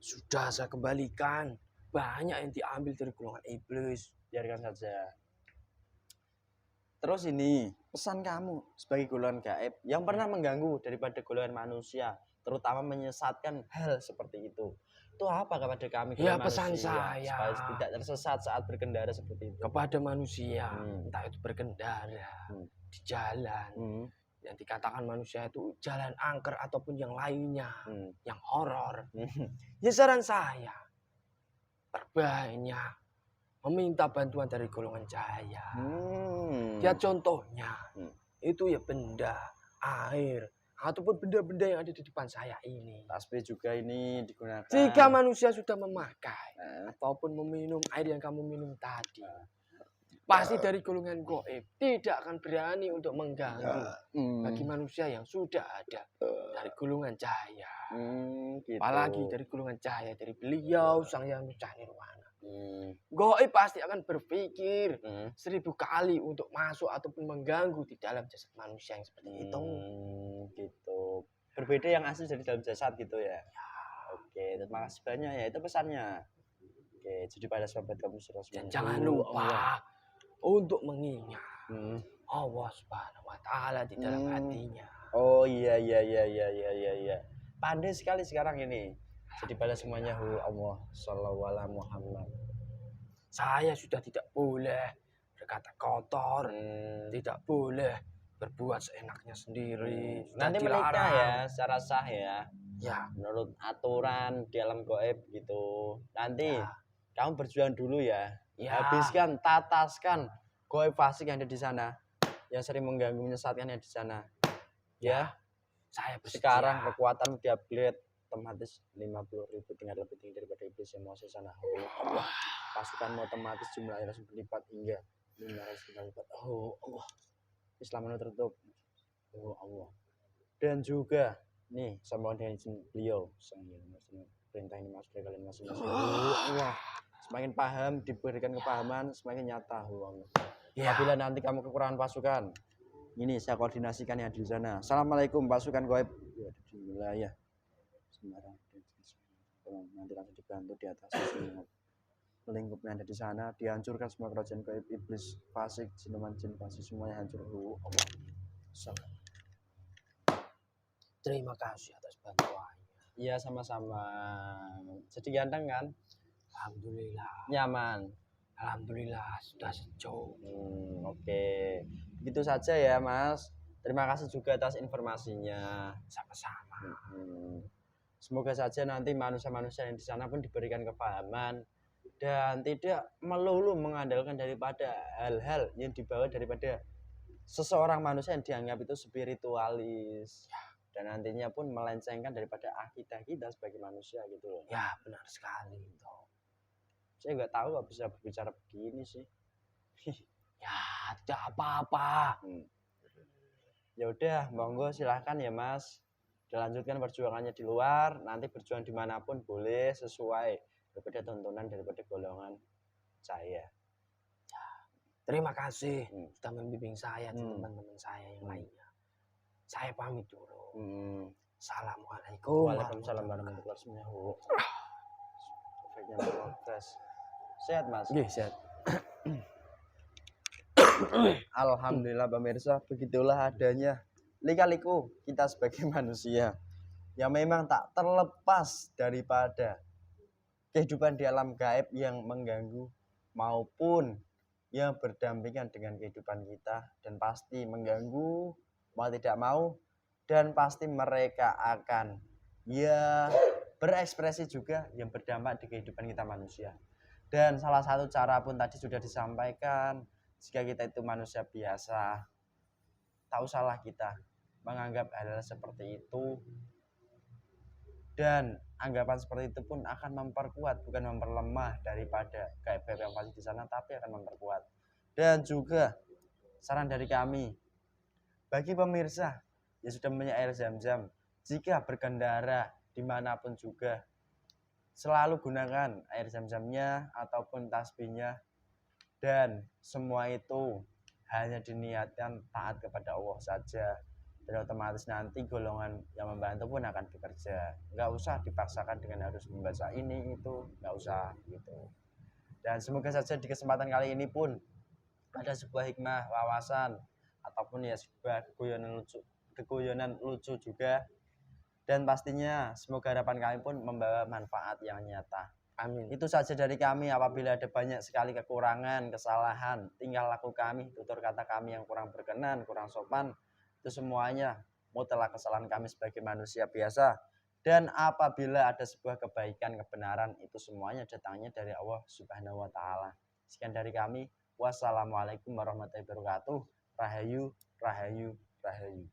[SPEAKER 2] Sudah saya kembalikan. Banyak yang diambil dari golongan iblis.
[SPEAKER 1] Biarkan saja. Terus ini pesan kamu sebagai golongan gaib yang pernah mengganggu daripada golongan manusia, terutama menyesatkan hal seperti itu. Itu apa kepada kami
[SPEAKER 2] Ya
[SPEAKER 1] manusia,
[SPEAKER 2] pesan saya
[SPEAKER 1] supaya tidak tersesat saat berkendara seperti itu.
[SPEAKER 2] Kepada manusia, entah itu berkendara di jalan, yang dikatakan manusia itu jalan angker ataupun yang lainnya, yang horor. Ya saran saya, perbanyak meminta bantuan dari golongan cahaya. Ya contohnya, itu ya benda, air, ataupun benda-benda yang ada di depan saya ini.
[SPEAKER 1] Tasbih juga ini digunakan.
[SPEAKER 2] Jika manusia sudah memakai ataupun meminum air yang kamu minum tadi, pasti dari golongan goib tidak akan berani untuk mengganggu bagi manusia yang sudah ada dari golongan cahaya.
[SPEAKER 1] Gitu.
[SPEAKER 2] Apalagi dari golongan cahaya dari beliau Sang Yang Nucah Nirwana. Goib pasti akan berpikir 1000 kali untuk masuk ataupun mengganggu di dalam jasad manusia yang seperti itu.
[SPEAKER 1] Gitu. Berbeda yang asli dari dalam jasad gitu ya. Oke, terima kasih banyak ya, itu pesannya. Oke, jadi pada sahabat kamu semua.
[SPEAKER 2] Dan jangan lupa untuk mengingat Allah Subhanahu wa taala di dalam hatinya.
[SPEAKER 1] Oh iya. Pandai sekali sekarang ini. Jadi pada semuanya Allah sallallahu alaihi Muhammad.
[SPEAKER 2] Saya sudah tidak boleh berkata kotor, tidak boleh berbuat seenaknya sendiri.
[SPEAKER 1] Nanti menikah ya secara sah ya.
[SPEAKER 2] Ya,
[SPEAKER 1] menurut aturan di alam gaib gitu. Nanti kamu berjuang dulu ya. Habiskan, tataskan gaib fasik yang ada di sana, yang sering mengganggu menyesatkan yang di sana. Ya,
[SPEAKER 2] saya bersedia.
[SPEAKER 1] Sekarang kekuatan di upgrade otomatis 50.000 tingkat lebih tinggi daripada iblis yang mau sana. Pasukan otomatis jumlahnya langsung berlipat hingga 500 kali lipat. Allah. Islam tertutup. Allah. Dan juga nih sama dengan izin beliau sang perintah ini masuk dari kalian masing-masing. Allah. Semakin paham, diberikan kepahaman, semakin nyata. Apabila nanti kamu kekurangan pasukan, ini saya koordinasikan yang di sana. Assalamualaikum pasukan gaib di wilayah Semarang. Nanti langsung dibantu di atas lingkup yang ada di sana, dihancurkan semua kerajaan gaib, iblis, fasik, siluman jin, fasik semuanya hancur.
[SPEAKER 2] Terima kasih atas bantuannya.
[SPEAKER 1] Iya, sama-sama. Jadi ganteng kan?
[SPEAKER 2] Alhamdulillah.
[SPEAKER 1] Nyaman.
[SPEAKER 2] Alhamdulillah sudah sejuk.
[SPEAKER 1] Oke. Begitu saja ya, Mas. Terima kasih juga atas informasinya.
[SPEAKER 2] Sama-sama.
[SPEAKER 1] Semoga saja nanti manusia-manusia yang di sana pun diberikan kepahaman dan tidak melulu mengandalkan daripada hal-hal yang dibawa daripada seseorang manusia yang dianggap itu spiritualis. Dan nantinya pun melencengkan daripada akidah kita sebagai manusia gitu loh.
[SPEAKER 2] Ya, benar sekali itu.
[SPEAKER 1] Saya nggak tahu kok bisa berbicara begini sih.
[SPEAKER 2] Ya, tidak apa-apa.
[SPEAKER 1] Ya udah, monggo silahkan ya Mas. Dilanjutkan perjuangannya di luar, nanti berjuang dimanapun boleh sesuai daripada tontonan daripada golongan saya.
[SPEAKER 2] Ya, terima kasih sudah membimbing saya dan teman-teman saya yang lainnya. Saya pamit dulu. Assalamualaikum.
[SPEAKER 1] Waalaikumsalam warahmatullahi wabarakatuh. Efeknya progres. Sehat Mas?
[SPEAKER 2] Iya, sehat.
[SPEAKER 1] Alhamdulillah pemirsa, begitulah adanya lika-liku kita sebagai manusia yang memang tak terlepas daripada kehidupan di alam gaib yang mengganggu maupun yang berdampingan dengan kehidupan kita dan pasti mengganggu mau tidak mau dan pasti mereka akan ya berekspresi juga yang berdampak di kehidupan kita manusia. Dan salah satu cara pun tadi sudah disampaikan, jika kita itu manusia biasa, tak usahlah kita menganggap hal-hal seperti itu. Dan anggapan seperti itu pun akan memperkuat, bukan memperlemah daripada gaib-gaib yang pasti di sana, tapi akan memperkuat. Dan juga saran dari kami, bagi pemirsa yang sudah punya air zam-zam, jika berkendara dimanapun juga, selalu gunakan air zam-zamnya ataupun tasbihnya. Dan semua itu hanya diniatkan taat kepada Allah saja. Dan otomatis nanti golongan yang membantu pun akan bekerja. Nggak usah dipaksakan dengan harus membaca ini, itu. Nggak usah gitu. Dan semoga saja di kesempatan kali ini pun ada sebuah hikmah, wawasan, ataupun ya sebuah keguyonan lucu juga. Dan pastinya semoga harapan kami pun membawa manfaat yang nyata. Amin. Itu saja dari kami. Apabila ada banyak sekali kekurangan, kesalahan, tinggal laku kami, tutur kata kami yang kurang berkenan, kurang sopan, itu semuanya mutlak kesalahan kami sebagai manusia biasa. Dan apabila ada sebuah kebaikan, kebenaran, itu semuanya datangnya dari Allah Subhanahu wa Ta'ala. Sekian dari kami. Wassalamualaikum warahmatullahi wabarakatuh. Rahayu, rahayu, rahayu.